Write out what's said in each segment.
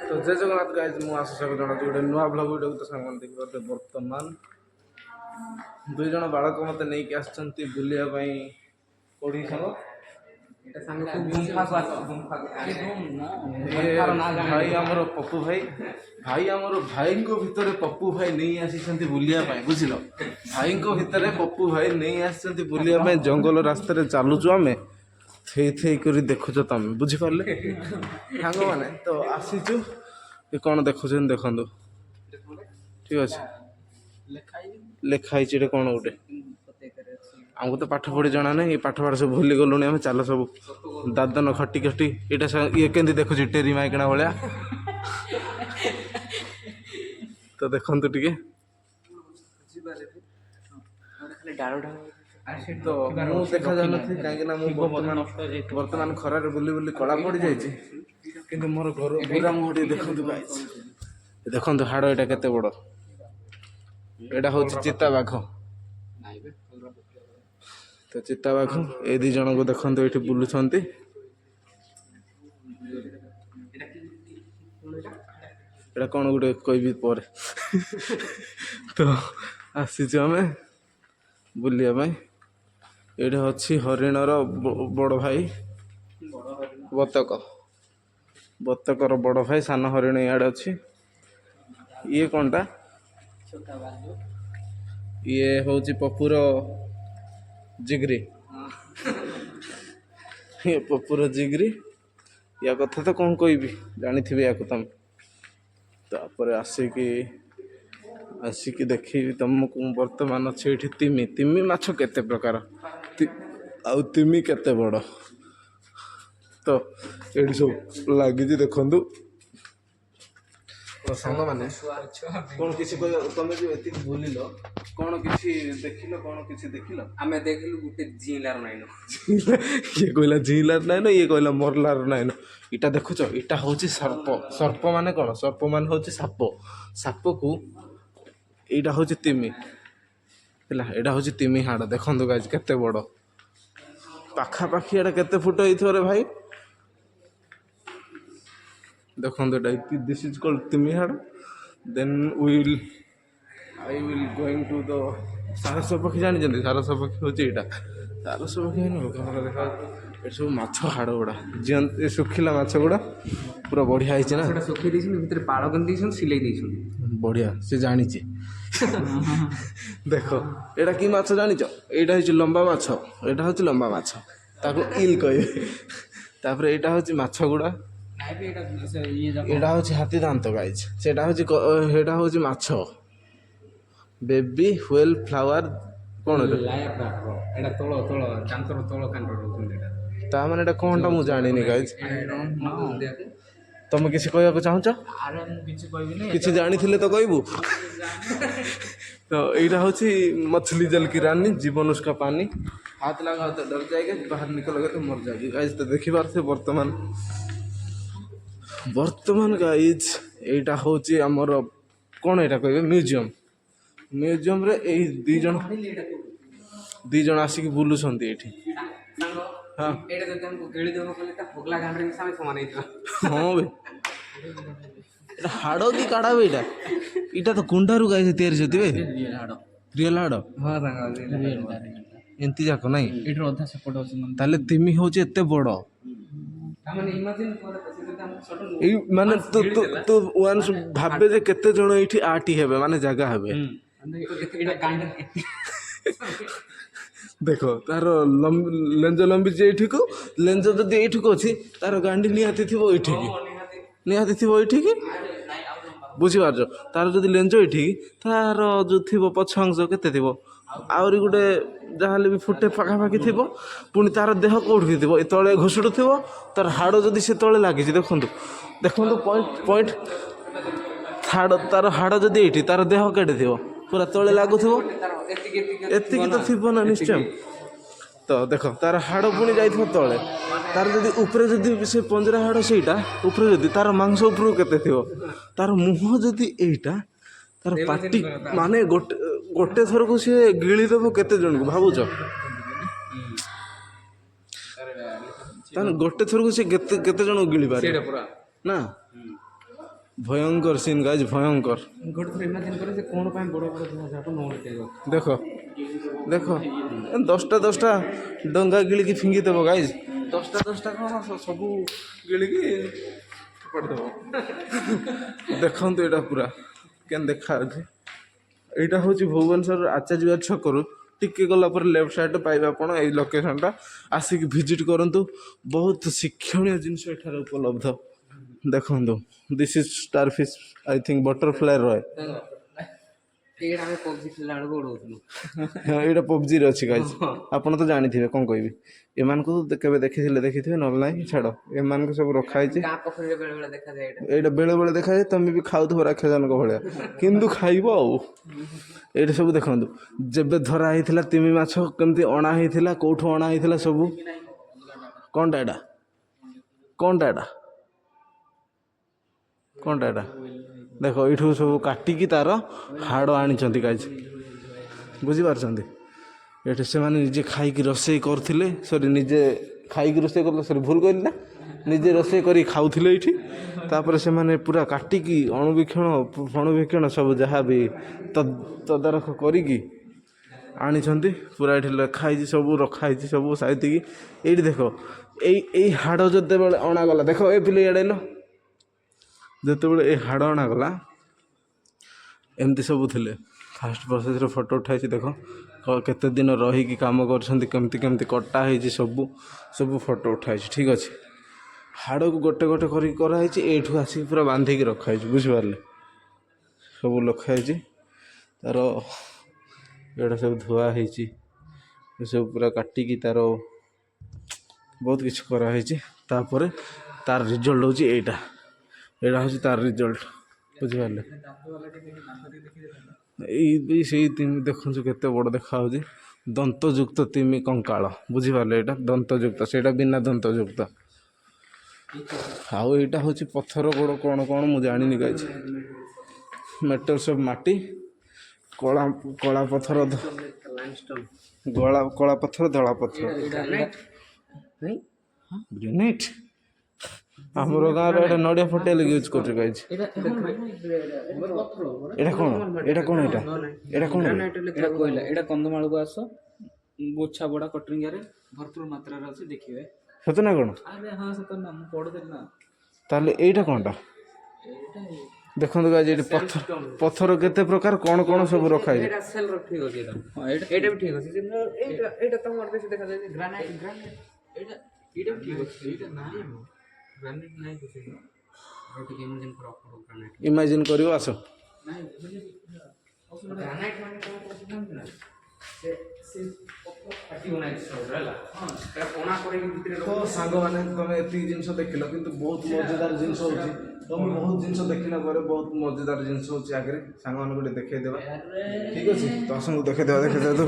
तो जय जगन्नाथ गाइज मु आशीष जनाऊँ गोटे नुआ ब्लग वीडियो तो सांग देखिए बर्तमान दुई जन बालक मत नहीं आसछन्ति बुलिया पई कोठी सांग भाई आमर पप्पू भाई भाई आमर भाई को भितर पप्पू भाई नहीं आसी बुलिया पई बुझिल भाई को भितर पप्पू भाई नहीं आसी बुलिया पई जंगल रास्ता रे चलुचु आमे थेई थेई करी देखुच तुम बुझिपारे सांग मैंने तो आसीचु ये कौन देखुन देखु ठीक अच्छे लिखाई कौन गोटे आमको तो पाठ पढ़ी जना ना ये पाठ पाठ सब भूली गलु आम चल सब दादन खटी खटी यहाँ ये केमती देखुची टेरी माइकणा भाया तो देखु टे तो मु देखा जाऊन कहीं बर्तमान खरार बुली बुली कला पड़ जाइए कि मोर घर पूरा मुझे देखु देखु हाड़ यहाँ केते बड़ यहाँ हूँ चिता बाघ तो चिता बाघ ए दी जन को देखो ये बुलूंट एटा कौन गोटे कहबी पर तो आसीचु आम बुलिया ये अच्छी हरिणर बड़ भाई बतक बतकर बड़ भाई सान हरिण इे अच्छी ये कौनटा ये हूँ पपुर जिगरी ये पपुर जिगरी या कथा तो कौन कहबी जानी थी या तुम तापर आसिकी देखी तुमको बर्तमान अच्छे ये तिमी तिमी माछ केते प्रकार आउ तिमी केते बड़ तो ये सब लगी देखु तो सांग मैंने कौन किसी तुम जो ये बुलिल कौन किसी देखिल कौन किसी देखिल आम देखिलु गोटे झीलार नाइन ये कहला झीलार नाइन ये कहला मरलार नाइन इटा देखुच इटा हूँ सर्प सर्प माने कौन सर्प मान हूँ साप साप को यहाँ हूँ तिमी है यहाँ हूँ तिमी हाड़ देखो गाइज केते बड़ पाखापाखि एटा केते फुट होइथो रे भाई देखो दिस इज कॉल्ड तिमी हाड़ then I will going to the सारस पक्षी जानी सारस पक्षी हूँ यहाँ सारस पक्षी देखा ये सब माछ हाड़ गुड़ा जी सुखिला माछ गुड़ा पूरा बढ़िया है ना सुखी भितर पाड़ कर सिलाई बढ़िया से जानी देख एटा कि माछ जानी यहाँ हूँ लंबा माछ यहाँ हूँ लंबा माछ ताको इल कहे तापर यहाँ हूँ माछ गुड़ा यहाँ हूँ हाथी दांत गाइज से हूँ माछ बेबी व्हेल फ्लावर कौन ता माने एटा कौन टा मु जानी गाइज तुम किसी कहना चाहूच किसी जानी थे तो कहबू तो यहाँ हूँ मछली जल की रानी जीवन उसका पानी हाथ लगा तो डर जाएगा बाहर निकलोगे तो मर जाएगी गाइज तो देखी पार से वर्तमान गाइज यहाँ हूँ आमर कौन यहाँ कहे म्यूजियम म्यूजियम रे यही दी जन आसिक बुलुंट ये हाँ हाँ भाई हाड़ कि काढ़ा भाई इटा तो कुंडारू गाई तैयारी रियल हाड़ एमती जाक ना अधा सेपट ताले तिमी हूँ एते बड़ माने तो वान्स भाबे जे केते जण एठी आटी हेबे माने जगह हेबे देखो तार लेंज लंबी जे एठी को लेंज जदि एठी को अछि तार गांडी निहाती थिबो एठी की बुझी पारछ तार जदि लेंज एठी तार जो थिबो पछ अंश केते थिबो आउरी गुटे जहाँ भी फुटे पाखापाखि थी पुणी तार देह कौटी थी तले घुषुड़ थी तार हाड़ जदि से तले लगी देखु देखु पॉइंट हाड़ तार हाड़ जदि ये तार देह केटे थी पूरा तले लगुव एति तो थी ना निश्चय तो देख तार हाड़ पुणी जा तले तार जदि उपरे जदि से पंजरा हाड़ से उपरे जदि तार मांस उपरू केते थी तार मुह जदि एटा तार पार्टी माने गोटे थर को सी गिलीदेव केते जन को भावुच गोटे थर को सी केते जन गिली पारे ना ଭୟଙ୍କର ସିନ୍ ଗାଇଜ, ଭୟଙ୍କର। ଗୋଟେ ଥର ଇମାଜିନ୍ କରେ ସେ କ'ଣ ପାଇଁ ବଡ଼ ବଡ଼ ଯାକ ନଉଟେଇବ। ଦେଖ ଦେଖ 10ଟା ଡଙ୍ଗା ଗିଳିକି ଫିଙ୍ଗିଦେବ ଗାଇଜ। 10ଟା କ'ଣ ସବୁ ଗିଳିକି ଫୋପାଡ଼ିଦେବ। ଦେଖନ୍ତୁ ଏଇଟା ପୁରା କେନ୍ ଦେଖାଯାଉଛି। ଏଇଟା ହେଉଛି ଭୁବନେଶ୍ୱର ଆଚାର୍ଯ୍ୟ ବିହାର ଛକରୁ ଟିକେ ଗଲା ପରେ ଲେଫ୍ଟ ସାଇଡ଼୍ରେ ପାଇବେ ଆପଣ ଏଇ ଲୋକେସନ୍ଟା। ଆସିକି ଭିଜିଟ୍ କରନ୍ତୁ, ବହୁତ ଶିକ୍ଷଣୀୟ ଜିନିଷ ଏଠାରେ ଉପଲବ୍ଧ। ଦେଖନ୍ତୁ this is star fish, I think butterfly ray. ଏଇଟା ଆମେ ପବ୍ଜି ଖେଳିଲା ବେଳକୁ ଉଡ଼ଉଥିଲୁ। ଏଇଟା ପବ୍ଜିରେ ଅଛି ଗାଇଜ, ଆପଣ ତ ଜାଣିଥିବେ କ'ଣ କହିବି। ଏମାନଙ୍କୁ କେବେ ଦେଖିଥିବେ ନହେଲେ ନାହିଁ ଛାଡ଼। ଏମାନଙ୍କୁ ସବୁ ରଖା ହେଇଛି। ଗାଁ ପୋଖରୀରେ ବେଳେ ବେଳେ ଦେଖାଯାଏ ଏଇଟା। ଏଇଟା ବେଳେବେଳେ ଦେଖାଯାଏ, ତମେ ବି ଖାଉଥିବ ରାକ୍ଷସମାନଙ୍କ ଭଳିଆ, କିନ୍ତୁ ଖାଇବ ଆଉ। ଏଇଟା ସବୁ ଦେଖନ୍ତୁ, ଯେବେ ଧରା ହେଇଥିଲା ତିମି ମାଛ କେମିତି ଅଣା ହେଇଥିଲା, କେଉଁଠୁ ଅଣା ହେଇଥିଲା ସବୁ। କ'ଣଟା ଏଇଟା ଦେଖ, ଏଇଠୁ ସବୁ କାଟିକି ତାର ହାଡ଼ ଆଣିଛନ୍ତି ଗାଇଜ, ବୁଝିପାରୁଛନ୍ତି। ଏଠି ସେମାନେ ନିଜେ ଖାଇକି ରୋଷେଇ କରୁଥିଲେ, ନିଜେ ଖାଇକି ରୋଷେଇ କରୁଥିଲେ, ଭୁଲ କହିଲି ନା, ନିଜେ ରୋଷେଇ କରି ଖାଉଥିଲେ ଏଇଠି। ତାପରେ ସେମାନେ ପୁରା କାଟିକି ଫଣୁବୀକ୍ଷଣ ସବୁ ଯାହା ବି ତଦାରଖ କରିକି ଆଣିଛନ୍ତି। ପୁରା ଏଠି ଲେଖା ହେଇଛି, ସବୁ ରଖା ହେଇଛି ସବୁ ସାଇତିକି। ଏଇଠି ଦେଖ, ଏଇ ହାଡ଼ ଯେତେବେଳେ ଅଣାଗଲା, ଦେଖ ଏ ପିଲେ ଇଆଡ଼େ ଯେତେବେଳେ ଏ ହାଡ଼ ଅଣାଗଲା ଏମିତି ସବୁ ଥିଲେ। ଫାଷ୍ଟ ପ୍ରୋସେସ୍ରେ ଫଟୋ ଉଠାଇଛି, ଦେଖ କେତେ ଦିନ ରହିକି କାମ କରିଛନ୍ତି, କେମିତି କଟା ହେଇଛି, ସବୁ ଫଟୋ ଉଠାଇଛି। ଠିକ୍ ଅଛି। ହାଡ଼କୁ ଗୋଟେ କରିକି କରାହେଇଛି, ଏଇଠୁ ଆସିକି ପୁରା ବାନ୍ଧିକି ରଖାହେଇଛି, ବୁଝିପାରିଲେ। ସବୁ ଲେଖା ହେଇଛି, ତାର ଏଇଟା ସବୁ ଧୁଆ ହେଇଛି, ଏସବୁ ପୁରା କାଟିକି ତାର ବହୁତ କିଛି କରାହେଇଛି। ତାପରେ ତାର ରିଜଲ୍ଟ ହେଉଛି ଏଇଟା ହେଉଛି ତାର ରିଜଲ୍ଟ, ବୁଝିପାରିଲେ। ଏଇ ସେଇ ତିମି ଦେଖନ୍ତୁ କେତେ ବଡ଼ ଦେଖାହେଉଛି, ଦନ୍ତଯୁକ୍ତ ତିମି କଙ୍କାଳ, ବୁଝିପାରିଲେ। ଏଇଟା ଦନ୍ତଯୁକ୍ତ, ସେଇଟା ବିନା ଦନ୍ତଯୁକ୍ତ। ଆଉ ଏଇଟା ହେଉଛି ପଥର ଗୋଡ଼, କ'ଣ ମୁଁ ଜାଣିନି ଗାଇଛି। ମେଟଲ୍ସ ଅଫ୍ ମାଟି, କଳା ପଥର, କଳା ପଥର, ଧଳା ପଥର, ଗ୍ରାନାଇଟ୍। ଆମର ଗାଁରେ ଏଇଟା ନଡ଼ିଆ ଫଟେଇଲେ ୟୁଜ୍ କରୁଛୁ ଗାଇଛି। ଏଇଟା କହିଲା ଏଇଟା କନ୍ଧମାଳକୁ ଆସ, ଗୋଛା ବଡ଼ା କଟରିଙ୍ଗାରେ ଭରପୁର ମାତ୍ରାରେ ଅଛି, ଦେଖିବେ। ସତ ନା କ'ଣ? ଆରେ ହଁ ସତ ନା, ମୁଁ ପଢ଼ୁଥିଲି ନା। ତାହେଲେ ଏଇଟା କ'ଣଟା ଦେଖନ୍ତୁ ଗାଇଜ, ଏଇଠି ପଥର କେତେ ପ୍ରକାର, କ'ଣ ସବୁ ରଖା ହେଇଛି। ଏଇଟା ସେଲ୍ ଠିକ୍ ଅଛି। ଏଇଟା ବି ଠିକ୍ ଅଛି। ଏଇଟା ତମର ବେଶୀ ଦେଖାଯାଉଛି ଗ୍ରାନାଇଟ୍। ଏଇଟା ବି ଠିକ୍ ଅଛି। ଏଇଟା ନାହିଁ, ଗ୍ରାନାଇଟ୍ ନାହିଁ କିଛି। ଟିକେ ଇମାଜିନ୍ କରିବ, ଆସ। ଗ୍ରାନାଇଟ୍ ମାନେ କ'ଣ କରୁଛନ୍ତି ନା, ତ ସାଙ୍ଗମାନେ ତମେ ଏତିକି ଜିନିଷ ଦେଖିଲ, କିନ୍ତୁ ବହୁତ ମଜାଦାର ଜିନିଷ ହେଉଛି। ତମେ ବହୁତ ଜିନିଷ ଦେଖିଲା ପରେ ବହୁତ ମଜାଦାର ଜିନିଷ ହେଉଛି ଆଗରେ, ସାଙ୍ଗମାନଙ୍କୁ ଟିକେ ଦେଖେଇଦେବା। ଠିକ୍ ଅଛି, ତ ଆସନ୍ତୁ ଦେଖେଇଦେବା ତ।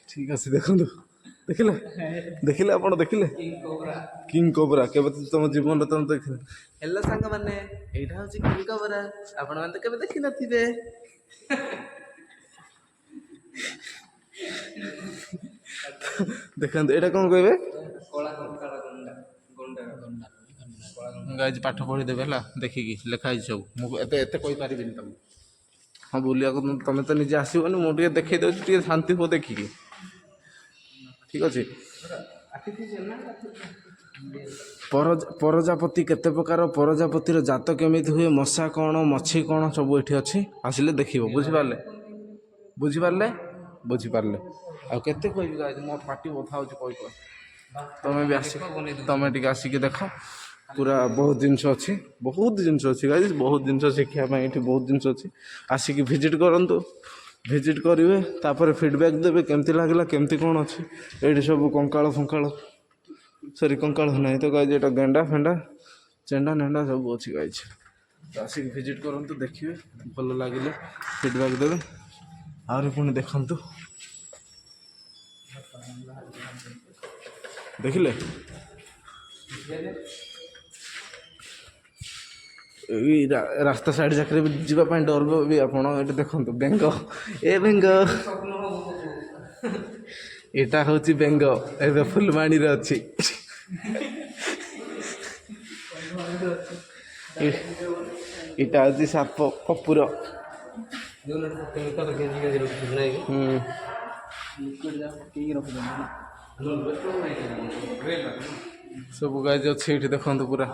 ଠିକ୍ ଅଛି, ଦେଖନ୍ତୁ, ଦେଖିଲେ ଆପଣ ଦେଖିଲେ କିଙ୍ଗ କୋବ୍ରା। କେବେ ତମ ଜୀବନରେ ତମେ ଦେଖିଲେ? ହେଲୋ ସାଙ୍ଗମାନେ, ଏଇଟା ହେଉଛି କିଙ୍ଗ କୋବ୍ରା, ଆପଣମାନେ ତ କେବେ ଦେଖିନଥିବେ। ଦେଖନ୍ତୁ, ଏଇଟା କ'ଣ କହିବେ ଗାଇଜ, ପାଠ ପଢ଼ିଦେବେ ହେଲା, ଦେଖିକି ଲେଖା ହେଇଛି ସବୁ। ମୁଁ ଏତେ କହିପାରିବିନି ତମେ। ହଁ, ବୁଲିବାକୁ ତମେ ତ ନିଜେ ଆସିବନି, ମୁଁ ଟିକେ ଦେଖେଇ ଦେଉଛି, ଟିକେ ଶାନ୍ତି ହୁଅ ଦେଖିକି। ଠିକ୍ ଅଛି। ପରଜାପତି କେତେ ପ୍ରକାର, ପରଜାପତିର ଜାତ କେମିତି ହୁଏ, ମଶା କ'ଣ, ମଛି କ'ଣ, ସବୁ ଏଠି ଅଛି। ଆସିଲେ ଦେଖିବ, ବୁଝିପାରିଲେ। ଆଉ କେତେ କହିବି ଗାଇଜ, ମୋ ପାଟି ବଥା ହେଉଛି କହି। ତମେ ଟିକେ ଆସିକି ଦେଖ, ପୁରା ବହୁତ ଜିନିଷ ଅଛି ଗାଇଜ, ବହୁତ ଜିନିଷ ଶିଖିବା ପାଇଁ ଏଠି ବହୁତ ଜିନିଷ ଅଛି। ଆସିକି ଭିଜିଟ୍ କରନ୍ତୁ, ଭିଜିଟ୍ କରିବେ, ତାପରେ ଫିଡ଼ବ୍ୟାକ୍ ଦେବେ କେମିତି ଲାଗିଲା, କେମିତି କ'ଣ ଅଛି। ଏଇଠି ସବୁ କଙ୍କାଳ ନାହିଁ ତ ଗାଇଜ, ଏଇଟା ଗେଣ୍ଡା ଫେଣ୍ଡା, ଚେଣ୍ଡା ନେଣ୍ଡା ସବୁ ଅଛି ଗାଇଜ। ଆସିକି ଭିଜିଟ୍ କରନ୍ତୁ, ଦେଖିବେ, ଭଲ ଲାଗିଲେ ଫିଡ଼ବ୍ୟାକ୍ ଦେବେ। ଆହୁରି ପୁଣି ଦେଖନ୍ତୁ, ଦେଖିଲେ ଏଇ ରାସ୍ତା ସାଇଡ଼୍ ଯାକରେ ବି ଯିବା ପାଇଁ ଡର ବି ଆପଣ। ଏଠି ଦେଖନ୍ତୁ ବେଙ୍ଗ, ଏଇଟା ହେଉଛି ବେଙ୍ଗ ଏବେ ଫୁଲବାଣୀରେ ଅଛି। ଏଇଟା ହେଉଛି ସାପ କପୁର। ସବୁ ଗାଈ ଅଛି ଏଇଠି ଦେଖନ୍ତୁ ପୁରା।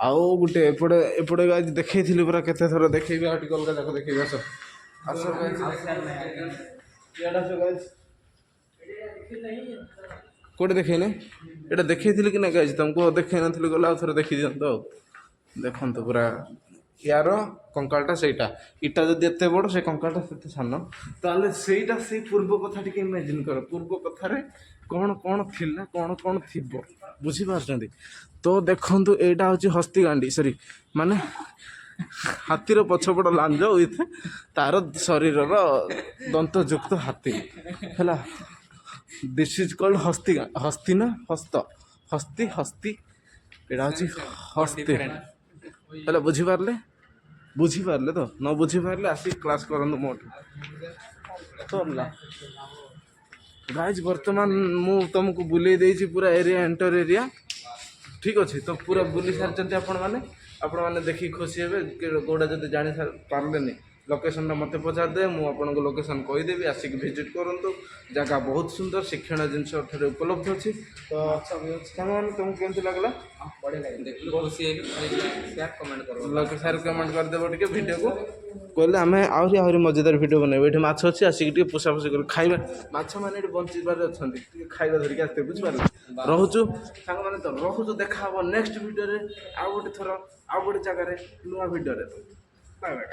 ଆଉ ଗୋଟେ ଏପଟେ ଏପଟେ ଗାଈ ଦେଖେଇଥିଲି ପୁରା କେତେ ଥର ଦେଖେଇବି ଆଉ ଟିକେ ଅଲଗା ଯାକ ଦେଖେଇବି ଆସ ଆସ କୋଉଠି ଦେଖେଇନି ଏଇଟା ଦେଖେଇଥିଲି କି ନା ଗାଈ ତମକୁ ଦେଖେଇ ନଥିଲି ଗଲେ ଆଉ ଥରେ ଦେଖି ଦିଅନ୍ତୁ ଆଉ ଦେଖନ୍ତୁ ପୁରା ୟାର କଙ୍କାଳଟା ସେଇଟା ଇଟା ଯଦି ଏତେ ବଡ଼ ସେ କଙ୍କାଳଟା ସେତେ ସାନ ତାହେଲେ ସେଇଟା ସେଇ ପୂର୍ବ କଥା ଟିକେ ଇମାଜିନ୍ କର ପୂର୍ବ କଥାରେ କ'ଣ କ'ଣ ଥିଲା କ'ଣ କ'ଣ ଥିବ ବୁଝିପାରୁଛନ୍ତି ତ ଦେଖନ୍ତୁ ଏଇଟା ହେଉଛି ହସ୍ତି ଗାଣ୍ଡି ସରି ମାନେ ହାତୀର ପଛପଟ ଲାଞ୍ଜ ୱିଥ୍ ତାର ଶରୀରର ଦନ୍ତଯୁକ୍ତ ହାତୀ ହେଲା ଦିସ୍ ଇଜ୍ କଲ୍ଡ ହସ୍ତି ନା ହସ୍ତ ହସ୍ତି ଏଇଟା ହେଉଛି ହସ୍ତି ହେଲା ବୁଝିପାରିଲେ ତ ନ ବୁଝିପାରିଲେ ଆସିକି କ୍ଲାସ୍ କରନ୍ତୁ ମୋଠୁ ସରିଲା ଗାଇଜ୍ ବର୍ତ୍ତମାନ ମୁଁ ତୁମକୁ ବୁଲେଇ ଦେଇଛି ପୁରା ଏରିଆ ଏଣ୍ଟର ଏରିଆ ଠିକ୍ ଅଛି ତ ପୁରା ବୁଲି ସାରିଛନ୍ତି ଆପଣମାନେ ଦେଖିକି ଖୁସି ହେବେ କେଉଁଟା ଯଦି ଜାଣି ପାରିଲେନି ଲୋକେସନ୍ଟା ମୋତେ ପଚାରିଦେବେ ମୁଁ ଆପଣଙ୍କୁ ଲୋକେସନ୍ କହିଦେବି ଆସିକି ଭିଜିଟ୍ କରନ୍ତୁ ଜାଗା ବହୁତ ସୁନ୍ଦର ଶିକ୍ଷଣୀୟ ଜିନିଷ ଏଠାରେ ଉପଲବ୍ଧ ଅଛି ତ ସାଙ୍ଗମାନେ ତୁମକୁ କେମିତି ଲାଗିଲା ସେୟାର କମେଣ୍ଟ କରିଦେବ ଟିକେ ଭିଡ଼ିଓକୁ କହିଲେ ଆମେ ଆହୁରି ମଜାଦାର ଭିଡ଼ିଓ ବନେଇବୁ ଏଠି ମାଛ ଅଛି ଆସିକି ଟିକେ ପୋଷାପୋଷି କରି ଖାଇବା ମାଛ ମାନେ ଏଠି ବଞ୍ଚିବାରେ ଅଛନ୍ତି ଟିକେ ଖାଇବା ଧରିକି ଆସିବେ ବୁଝିପାରିଲେ ରହୁଛୁ ସାଙ୍ଗମାନେ ତ ରହୁଛୁ ଦେଖା ହବ ନେକ୍ସଟ ଭିଡ଼ିଓରେ ଆଉ ଗୋଟେ ଥର ଆଉ ଗୋଟେ ଜାଗାରେ ନୂଆ ଭିଡ଼ିଓରେ ବାଏ ବାଏ।